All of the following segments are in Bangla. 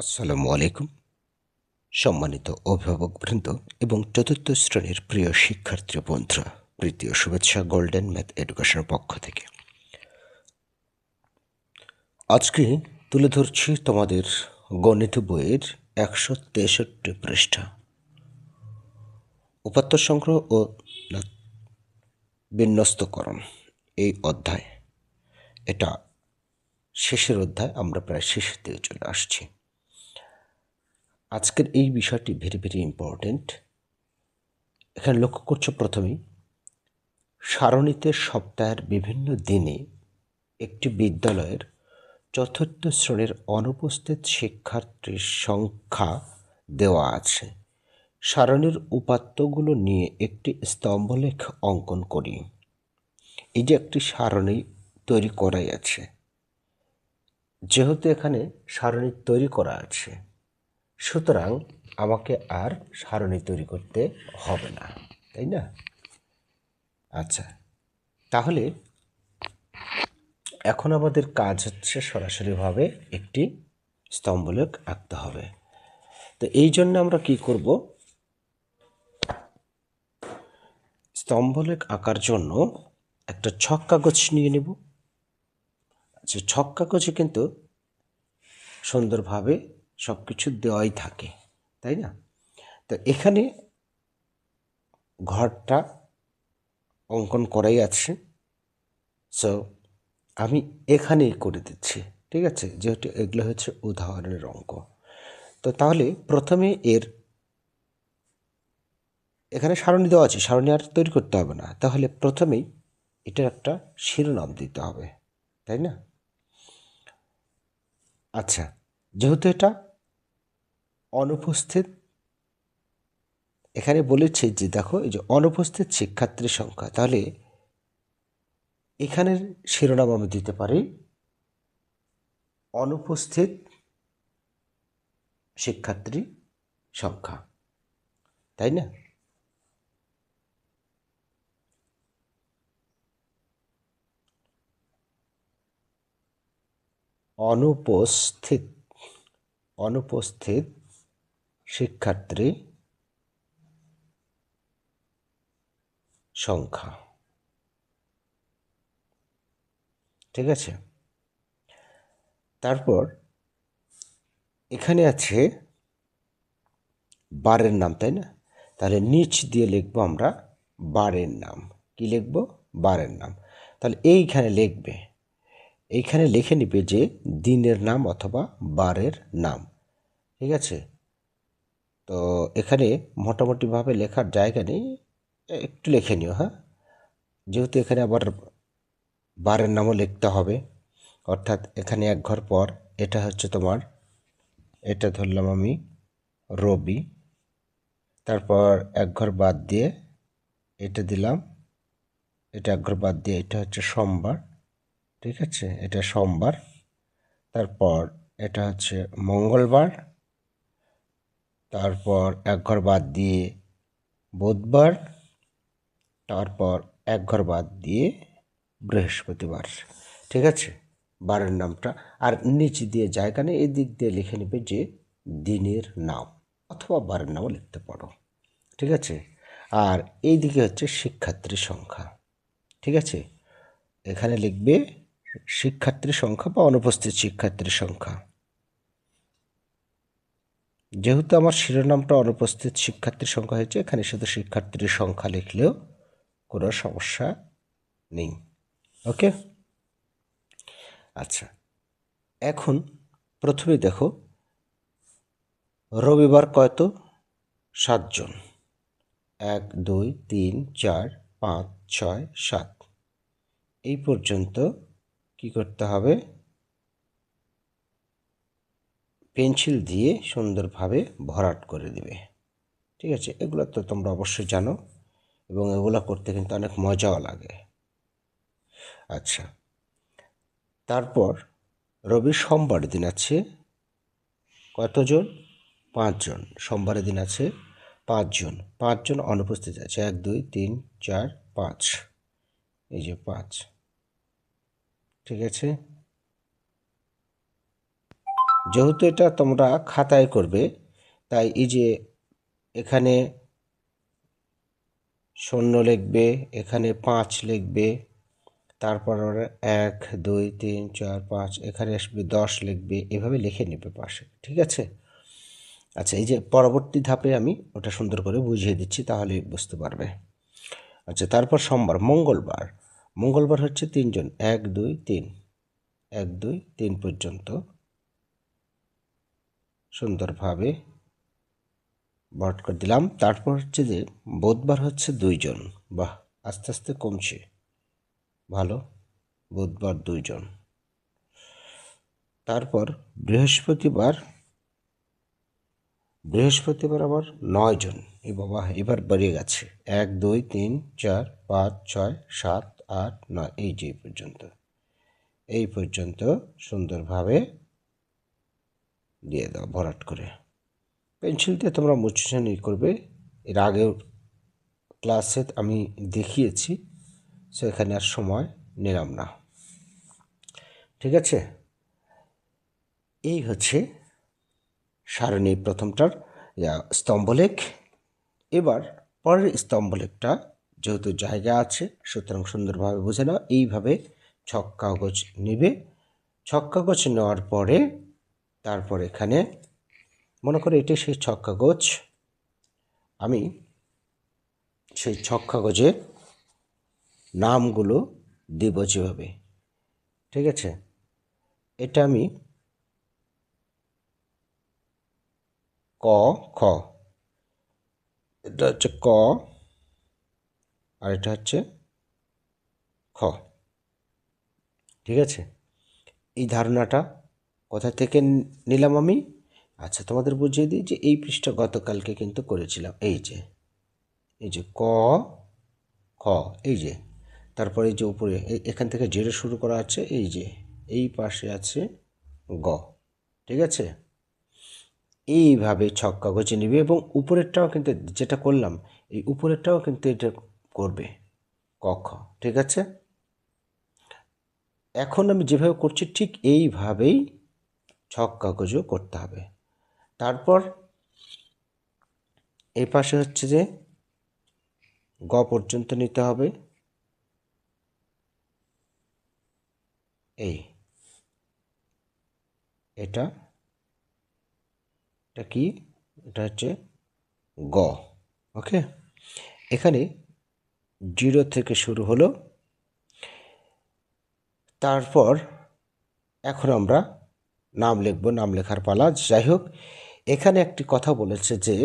আসসালামু আলাইকুম। সম্মানিত অভিভাবকবৃন্দ এবং চতুর্থ শ্রেণীর প্রিয় শিক্ষার্থী বন্ধুরা, প্রীতি ও শুভেচ্ছা গোল্ডেন ম্যাথ এডুকেশনের পক্ষ থেকে। আজকে তুলে ধরছি তোমাদের গণিত বইয়ের 163 পৃষ্ঠা, উপাত্ত সংগ্রহ ও বিন্যস্তকরণ এই অধ্যায়। এটা শেষের অধ্যায়, আমরা প্রায় শেষের দিকে চলে আসছি। আজকের এই বিষয়টি ভেরি ভেরি ইম্পর্টেন্ট। এখানে লক্ষ্য করছো প্রথমেই সারণীতে সপ্তাহের বিভিন্ন দিনে একটি বিদ্যালয়ের চতুর্থ শ্রেণীর অনুপস্থিত শিক্ষার্থীর সংখ্যা দেওয়া আছে। সারণীর উপাত্তগুলো নিয়ে একটি স্তম্ভলেখ অঙ্কন করি। এই যে একটি সারণী তৈরি করাই আছে, যেহেতু এখানে সারণী তৈরি করা আছে, সুতরাং আমাকে আর সারণী তৈরি করতে হবে না, তাই না? আচ্ছা, তাহলে এখন আমাদের কাজ হচ্ছে সরাসরিভাবে একটি স্তম্ভলেখ আঁকতে হবে। তো এই জন্য আমরা কি করব, স্তম্ভলেখ আঁকার জন্য একটা ছক কাগজ নিয়ে নেব। আচ্ছা, ছক কাগজে কিন্তু সুন্দরভাবে সব কিছু দেওয়াই থাকে, তাই না? তো এখানে ঘরটা অঙ্কন করাই আছে, সো আমি এখানেই করে দিচ্ছি, ঠিক আছে? যেহেতু এগুলো হচ্ছে উদাহরণের অঙ্ক। তো তাহলে প্রথমে এখানে সারণী দেওয়া আছে, সারণী আর তৈরি করতে হবে না। তাহলে প্রথমেই এটার একটা শিরোনাম দিতে হবে, তাই না? আচ্ছা, যেহেতু এটা অনুপস্থিত, এখানে বলেছে যে দেখো এই যে অনুপস্থিত শিক্ষার্থীর সংখ্যা, তাহলে এখানের শিরোনাম আমি দিতে পারি অনুপস্থিত শিক্ষার্থী সংখ্যা, তাই না? অনুপস্থিত অনুপস্থিত শিক্ষার্থী সংখ্যা, ঠিক আছে? তারপর এখানে আছে বারের নাম, তাই না? তাহলে নিচ দিয়ে লিখবো আমরা বারের নাম। কি লিখবো? বারের নাম। তাহলে এইখানে লিখবে, এইখানে লিখে নিবে যে দিনের নাম অথবা বারের নাম, ঠিক আছে? তো এখানে মোটামুটিভাবে লেখার জায়গা নেই, একটু লিখে নিও, হ্যাঁ? যেহেতু এখানে আবার বারের নামও লিখতে হবে, অর্থাৎ এখানে এক ঘর পর এটা হচ্ছে তোমার, এটা ধরলাম আমি রবি, তারপর এক ঘর বাদ দিয়ে এটা দিলাম, এটা এক ঘর বাদ দিয়ে এটা হচ্ছে সোমবার, ঠিক আছে? এটা সোমবার। তারপর এটা হচ্ছে মঙ্গলবার, তারপর এক ঘর বাদ দিয়ে বুধবার, তারপর এক ঘর বাদ দিয়ে বৃহস্পতিবার, ঠিক আছে? বারের নামটা আর নিচে দিয়ে জায়গা নেই, এই দিক দিয়ে লিখে নেবে যে দিনের নাম অথবা বারের নামও লিখতে পারো, ঠিক আছে? আর এই দিকে হচ্ছে শিক্ষার্থীর সংখ্যা, ঠিক আছে? এখানে লিখবে শিক্ষার্থীর সংখ্যা বা অনুপস্থিত শিক্ষার্থীর সংখ্যা। যেহেতু আমার শিরোনামটা অনুপস্থিত শিক্ষার্থীর সংখ্যা হয়েছে, এখানে শুধু শিক্ষার্থীর সংখ্যা লিখলেও কোনো সমস্যা নেই। ওকে, আচ্ছা, এখন প্রথমে দেখো রবিবার কত? 7 জন। 1 2 3 4 5 6 7, এই পর্যন্ত কি করতে হবে? পেন্সিল দিয়ে সুন্দরভাবে ভরাট করে দিবে, ঠিক আছে? এগুলো তো তোমরা অবশ্যই জানো এবং এগুলো করতে কিন্তু অনেক মজাও লাগে। আচ্ছা, তারপর রবি সোমবার দিন আছে কতজন? 5 জন। সোমবারের দিন আছে 5 জন। 5 জন অনুপস্থিত আছে, 1 2 3 4 5, এই যে 5, ঠিক আছে? যেহেতু এটা তোমরা খাতায় করবে, তাই এই যে এখানে 0 লিখবে, এখানে 5 লিখবে, তারপর 1 2 3 4 5, এখানে আসবে 10 লিখবে, এভাবে লিখে নেবে পাশে, ঠিক আছে? আচ্ছা, এই যে পরবর্তী ধাপে আমি ওটা সুন্দর করে বুঝিয়ে দিচ্ছি, তাহলে বুঝতে পারবে। আচ্ছা, তারপর সোমবার, মঙ্গলবার। মঙ্গলবার হচ্ছে 3 জন, 1 2 3, 1 2 3 পর্যন্ত সুন্দরভাবে বট করে দিলাম। তারপর হচ্ছে যে বুধবার হচ্ছে 2 জন, বাহ, আস্তে আস্তে কমছে, ভালো, বুধবার 2 জন। তারপর বৃহস্পতিবার, বৃহস্পতিবার আবার 9 জন, এ বাবা, এবার বেড়ে গেছে, 1 2 3 4 5 6 7 8 9, এই যে পর্যন্ত, এই পর্যন্ত সুন্দরভাবে দিয়ে দাও ভরাট করে। পেন্সিল দিয়ে তোমরা মুছে নিয়ে করবে, এর আগেও ক্লাসে আমি দেখিয়েছি, সো এখানে আর সময় নিলাম না, ঠিক আছে? এই হচ্ছে সারণী প্রথমটার স্তম্ভলেখ। এবার পরের স্তম্ভলেখটা, যেহেতু জায়গা আছে সুতরাং সুন্দরভাবে বুঝে নাও। এইভাবে ছক কাগজ নেবে, ছক কাগজ নেওয়ার পরে তারপর এখানে মনে করে এটি সেই ছক কাগজ, আমি সেই ছক কাগজে নামগুলো দেব যেভাবে, ঠিক আছে? এটা আমি ক খ, এটা হচ্ছে ক, আর এটা হচ্ছে খ, ঠিক আছে? এই ধারণাটা কোথা থেকে নিলাম আমি? আচ্ছা, তোমাদের বুঝিয়ে দিই যে এই পৃষ্ঠা গতকালকে কিন্তু করেছিলাম। এই যে, এই যে ক খ, এই যে, তারপরে এই যে উপরে এখান থেকে জেরো শুরু করা আছে, এই যে এই পাশে আছে গ, ঠিক আছে? এইভাবে ছক কাগজে নিবে এবং উপরেরটাও কিন্তু যেটা করলাম, এই উপরেরটাও কিন্তু এটা করবে, ক খ, ঠিক আছে? এখন আমি যেভাবে করছি ঠিক এইভাবেই ছক কাগজও করতে হবে। তারপর এই পাশে হচ্ছে যে গ পর্যন্ত নিতে হবে, এই এটা, এটা কি, এটা হচ্ছে গ, ওকে? এখানে 0 থেকে শুরু হলো। তারপর এখন আমরা নাম লিখব, নাম লেখার পালা। যাই হোক, এখানে একটি কথা বলেছে যে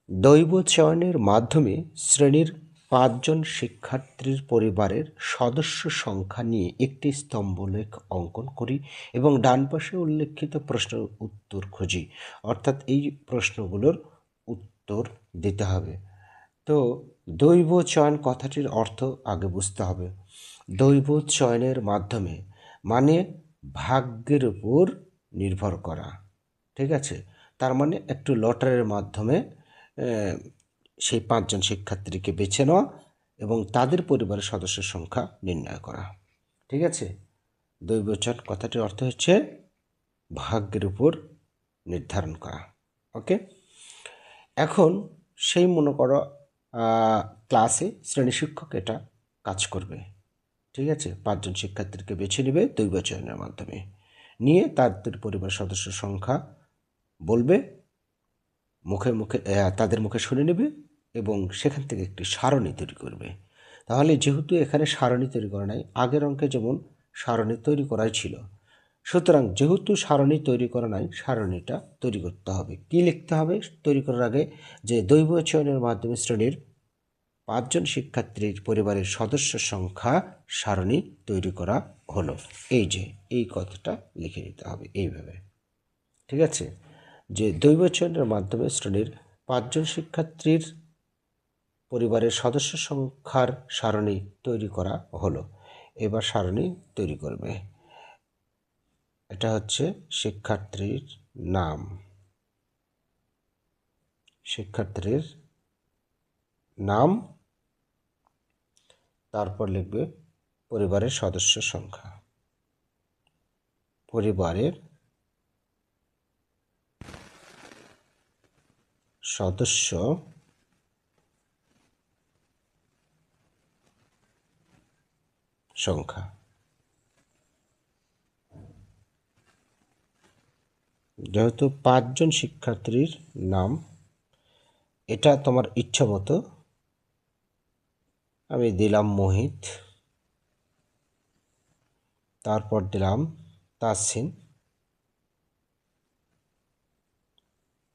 দৈব চয়নের মাধ্যমে শ্রেণীর 5 জন শিক্ষার্থীর পরিবারের সদস্য সংখ্যা নিয়ে একটি স্তম্ভলেখ অঙ্কন করি এবং ডান পাশে উল্লেখিত প্রশ্নের উত্তর খুঁজি। অর্থাৎ এই প্রশ্নগুলোর উত্তর দিতে হবে। তো দৈব চয়ন কথাটির অর্থ আগে বুঝতে হবে। দৈব চয়নের মাধ্যমে মানে ভাগ্যের উপর নির্ভর করা, ঠিক আছে? তার মানে একটু লটারির মাধ্যমে সেই 5 জন শিক্ষার্থীকে বেছে নেওয়া এবং তাদের পরিবারের সদস্যের সংখ্যা নির্ণয় করা, ঠিক আছে? দৈব চয়ন কথাটির অর্থ হচ্ছে ভাগ্যের উপর নির্ধারণ করা, ওকে? এখন সেই মনে করো ক্লাসে শ্রেণী শিক্ষক এটা কাজ করবে, ঠিক আছে? 5 জন শিক্ষার্থীকে বেছে নেবে দৈব চয়নের মাধ্যমে, নিয়ে তাদের পরিবার সদস্য সংখ্যা বলবে, মুখে মুখে তাদের মুখে শুনে নেবে এবং সেখান থেকে একটি সারণী তৈরি করবে। তাহলে যেহেতু এখানে সারণী তৈরি করা নাই, আগের অঙ্কে যেমন সারণী তৈরি করাই ছিল, সুতরাং যেহেতু সারণী তৈরি করা নাই, সারণীটা তৈরি করতে হবে। কি লিখতে হবে তৈরি করার আগে? যে দৈব চয়নের মাধ্যমে শ্রেণীর 5 জন শিক্ষার্থীর পরিবারের সদস্য সংখ্যা সারণী তৈরি করা হলো। এই যে এই কথাটা লিখে নিতে হবে এইভাবে, ঠিক আছে? যে দৈব চয়নের মাধ্যমে শ্রেণীর 5 জন শিক্ষার্থীর পরিবারের সদস্য সংখ্যার সারণী তৈরি করা হলো। এবার সারণী তৈরি করবে। এটা হচ্ছে শিক্ষার্থীর নাম, শিক্ষার্থীর নাম, তারপর লিখবে পরিবারের সদস্য সংখ্যা, পরিবারের সদস্য সংখ্যা। যেহেতু 5 জন শিক্ষার্থীর নাম, এটা তোমার ইচ্ছা মতো আমি দিলাম মোহিত, তারপর দিলাম তাসিন,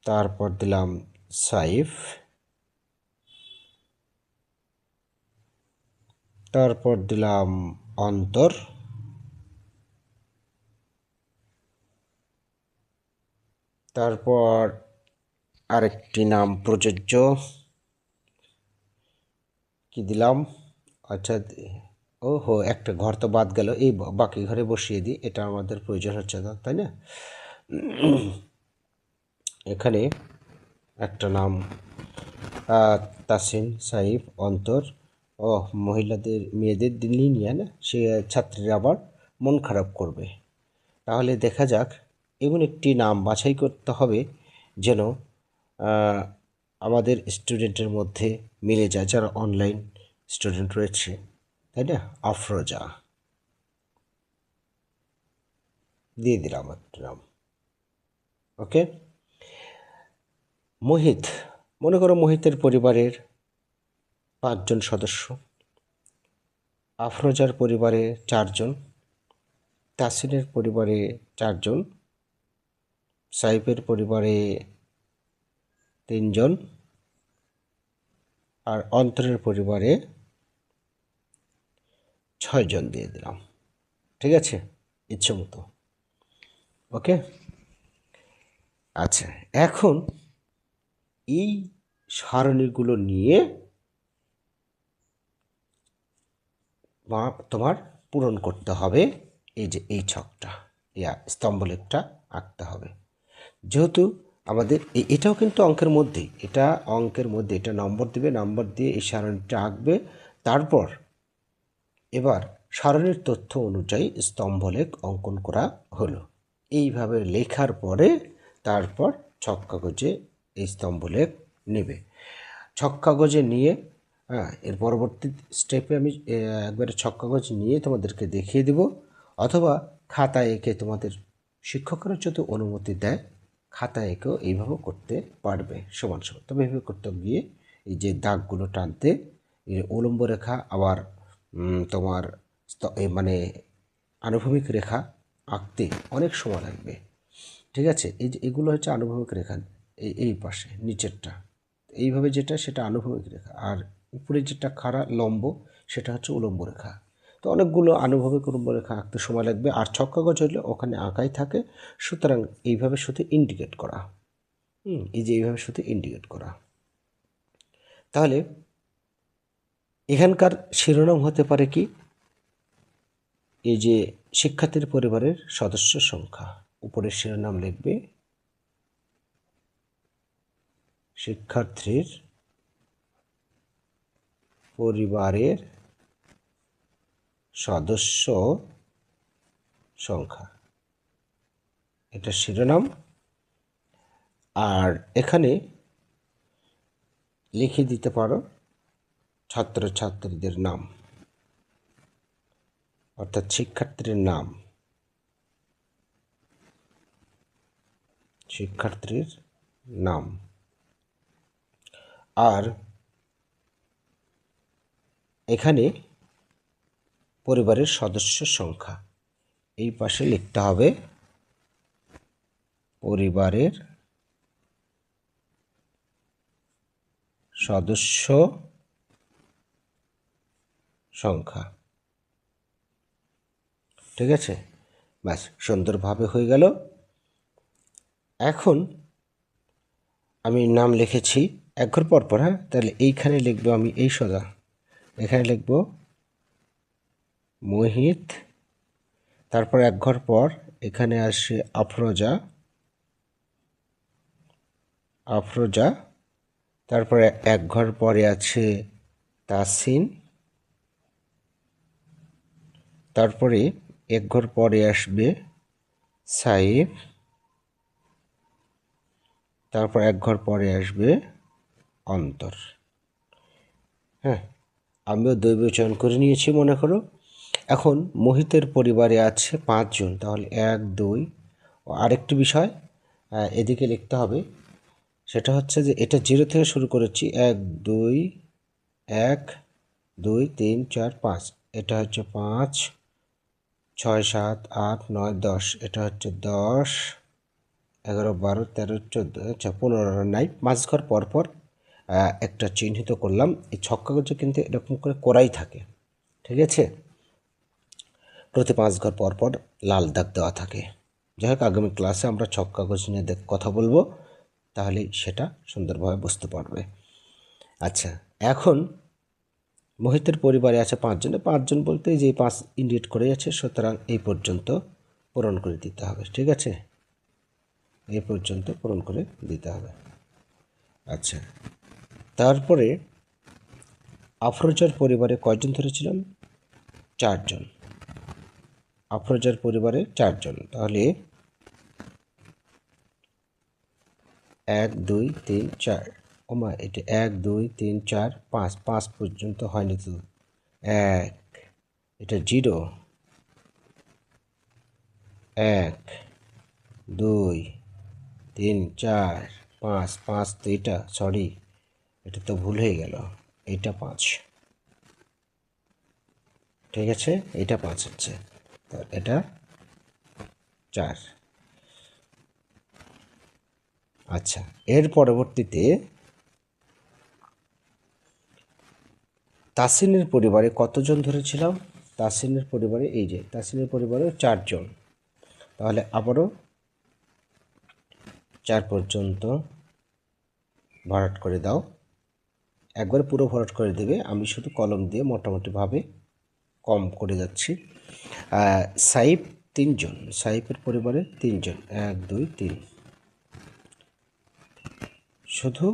তারপর দিলাম সাইফ, তারপর দিলাম অন্তর, তারপর আরেকটি নাম প্রযোজ্য কি দিলাম, আচ্ছা ওহো একটা ঘর তো বাদ গেল, এই বাকি ঘরে বসিয়ে দিই, এটা আমাদের প্রয়োজন হচ্ছে না, তাই না? এখানে একটা নাম তাসিন, সাইফ, অন্তর ও মহিলাদের মেয়েদের নিয়ে না সে ছাত্রীরা আবার মন খারাপ করবে। তাহলে দেখা যাক এমন একটি নাম বাছাই করতে হবে যেন আমাদের স্টুডেন্টের মধ্যে মিলে যায়, যারা অনলাইন স্টুডেন্ট রয়েছে, তাই না? আফরোজা দিয়ে দিলাম একটা নাম। ওকে। মোহিত, মনে করো মোহিতের পরিবারের 5 জন সদস্য, আফরোজার পরিবারে 4 জন, তাসিনের পরিবারে 4 জন, সাইফের পরিবারে 3 জন, আর অন্তরের পরিবারে 6 জন দিয়ে দিলাম। ঠিক আছে, ইচ্ছে মতো। ওকে। আচ্ছা, এখন এই সারণীগুলো নিয়ে তোমার পূরণ করতে হবে। এই যে এই ছকটা, স্তম্ভলেখটা আঁকতে হবে। যেহেতু আমাদের এটাও কিন্তু অঙ্কের মধ্যেই, এটা অঙ্কের মধ্যে, এটা নম্বর দিবে, নম্বর দিয়ে এই সারণীটা আঁকবে। তারপর এবার সারণীর তথ্য অনুযায়ী স্তম্ভলেখ অঙ্কন করা হলো। এইভাবে লেখার পরে তারপর ছক কাগজে এই স্তম্ভলেখ নেবে। ছক কাগজে নিয়ে এর পরবর্তী স্টেপে আমি একবারে ছক কাগজ নিয়ে তোমাদেরকে দেখিয়ে দেব, অথবা খাতায় এঁকে তোমাদের শিক্ষকরা যদি অনুমতি দেয় খাতায় এঁকেও এইভাবে করতে পারবে সমান সমান। তবে এইভাবে করতে গিয়ে এই যে দাগগুলো টানতে, উলম্ব রেখা আবার তোমার মানে আনুভূমিক রেখা আঁকতে অনেক সময় লাগবে। ঠিক আছে, এই যে এগুলো হচ্ছে আনুভূমিক রেখা, এই পাশে নিচেরটা এইভাবে যেটা, সেটা আনুভূমিক রেখা, আর উপরে যেটা খাড়া লম্ব সেটা হচ্ছে উলম্ব রেখা। তো অনেকগুলো আনুভূমিক উলম্ব রেখা আঁকতে সময় লাগবে। আর ছক কাগজ হলে ওখানে আঁকাই থাকে, সুতরাং এইভাবে শুধু ইন্ডিকেট করা, এই যে এইভাবে শুধু ইন্ডিকেট করা। তাহলে এখানকার শিরোনাম হতে পারে কি, এই যে শিক্ষার্থীর পরিবারের সদস্য সংখ্যা, উপরের শিরোনাম লিখবে শিক্ষার্থীর পরিবারের সদস্য সংখ্যা, এটা শিরোনাম। আর এখানে লিখে দিতে পারো ছাত্রছাত্রীদের নাম, অর্থাৎ শিক্ষার্থীর নাম, শিক্ষার্থীর নাম। আর এখানে পরিবারের সদস্য সংখ্যা, এই পাশে লিখতে হবে পরিবারের সদস্য সংখ্যা। ঠিক আছে, ব্যাস সুন্দরভাবে হয়ে গেল। এখন আমি নাম লিখেছি এক ঘর পর পর, হ্যাঁ, তাহলে এইখানে লিখবো আমি এই সোজা, এখানে লিখব মোহিত, তারপর এক ঘর পর এখানে আসে আফরোজা, আফরোজা, তারপরে এক ঘর পরে আছে তাসিন, তারপরে এক ঘর পরে আসবে সাইফ, তারপর এক ঘর পরে আসবে অন্তর। হ্যাঁ, আমিও দৈব চয়ন করে নিয়েছি মনে করো। এখন মোহিতের পরিবারে আছে 5 জন, তাহলে 1 2। আরেকটি বিষয় এদিকে লিখতে হবে, সেটা হচ্ছে যে এটা 0 থেকে শুরু করেছি, 1 2 1 2 3 4 5, এটা হচ্ছে 5 6 7 8 9 10, এটা হচ্ছে 10 11 12 13 14, আচ্ছা 15 নাই, 5 ঘর পরপর একটা চিহ্নিত করলাম। এই ছক কাগজে কিন্তু এরকম করে করাই থাকে, ঠিক আছে, প্রতি 5 ঘর পরপর লাল দাগ দেওয়া থাকে। যাই হোক, আগামী ক্লাসে আমরা ছক কাগজ নিয়ে কথা বলবো, তাহলে সেটা সুন্দরভাবে বুঝতে পারবে। আচ্ছা, এখন মোহিতের পরিবারে আছে 5 জন, 5 জন বলতে যে 5 ইন্ডিকেট করে আছে, সুতরাং এই পর্যন্ত পূরণ করে দিতে হবে, ঠিক আছে, এই পর্যন্ত পূরণ করে দিতে হবে। আচ্ছা, তারপরে আফরোজার পরিবারে কয়জন ধরেছিলাম? 4 জন। আফরোজার পরিবারে 4 জন, তাহলে 1 2 3 4, ওমা এটা 1 2 3 4 5, 5 পর্যন্ত হয়নি তো, 1, এটা 0, 1 2 3 4 5, 5 তো এটা, সরি এটা তো ভুল হয়ে গেল, এটা 5, ঠিক আছে, এটা 5 হচ্ছে, তো এটা 4। আচ্ছা, এর পরবর্তীতে তাসিনের পরিবারে কতজন ধরেছিলাম? তাসিনের পরিবারে, এই যে তাসিনের পরিবারে 4 জন, তাহলে আবারও 4 পর্যন্ত ভরাট করে দাও। একবার পুরো ভরাট করে দেবে, আমি শুধু কলম দিয়ে মোটামুটিভাবে কম করে যাচ্ছি। সাইফ 3 জন, সাইফের পরিবারে 3 জন, 1 2 3, শুধু।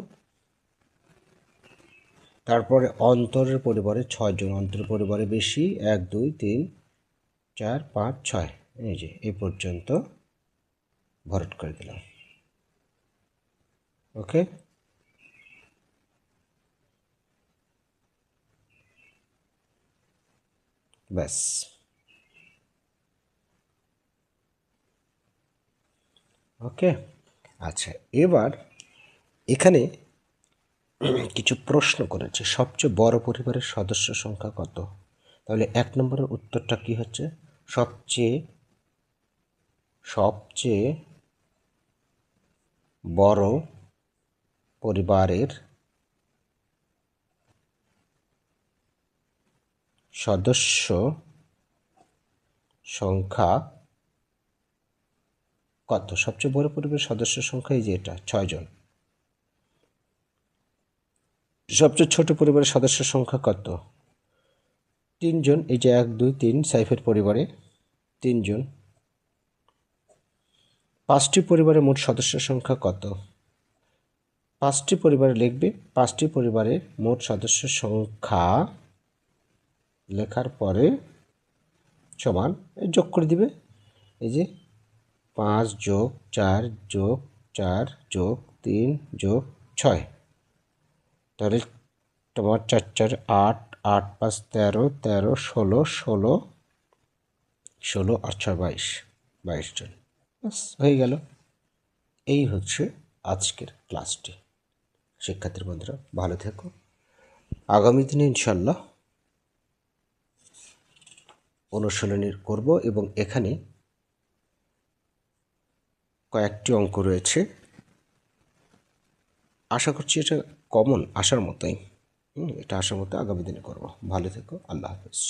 তারপরে অন্তরের পরিবারে 6 জন, অন্তরের পরিবারে বেশি, 1 2 3 4 5 6, এই যে এই পর্যন্ত ভরাট করে দিলাম, ওকে। ব্যাস, ওকে। আচ্ছা, এবার এখানে কিছু প্রশ্ন করেছে, সবচেয়ে বড় পরিবারের সদস্য সংখ্যা কত? তাহলে 1 নম্বরের উত্তরটা কি হচ্ছে? সবচেয়ে সবচেয়ে বড় পরিবারের সদস্য সংখ্যা কত? সবচেয়ে বড় পরিবারের সদস্য সংখ্যা এই যে এটা 6 জন। সবচেয়ে ছোট পরিবারের সদস্য সংখ্যা কত? 3 জন, এই যে 1 2 3, সাইফের পরিবারে 3 জন। 5টি পরিবারের মোট সদস্য সংখ্যা কত? 5টি পরিবারে লিখবে, 5টি পরিবারের মোট সদস্য সংখ্যা লেখার পরে সমান যোগ করে দিবে, এই যে 5 যোগ 4 যোগ 4 যোগ 3 যোগ 6, তাহলে তোমার 4 4 8, 8 5 13, 13 16, 16 16 আর 6 22, 22 জন, বাস হয়ে গেল। এই হচ্ছে আজকের ক্লাসটি। শিক্ষার্থী বন্ধুরা ভালো থেকো, আগামী দিনে ইনশাল্লাহ অনুশীলনী করব, এবং এখানে কয়েকটি অঙ্ক রয়েছে, আশা করছি এটা কমন আসার মতোই, এটা আসার মতো আগামী দিনে করব। ভালো থেকো, আল্লাহ হাফেজ।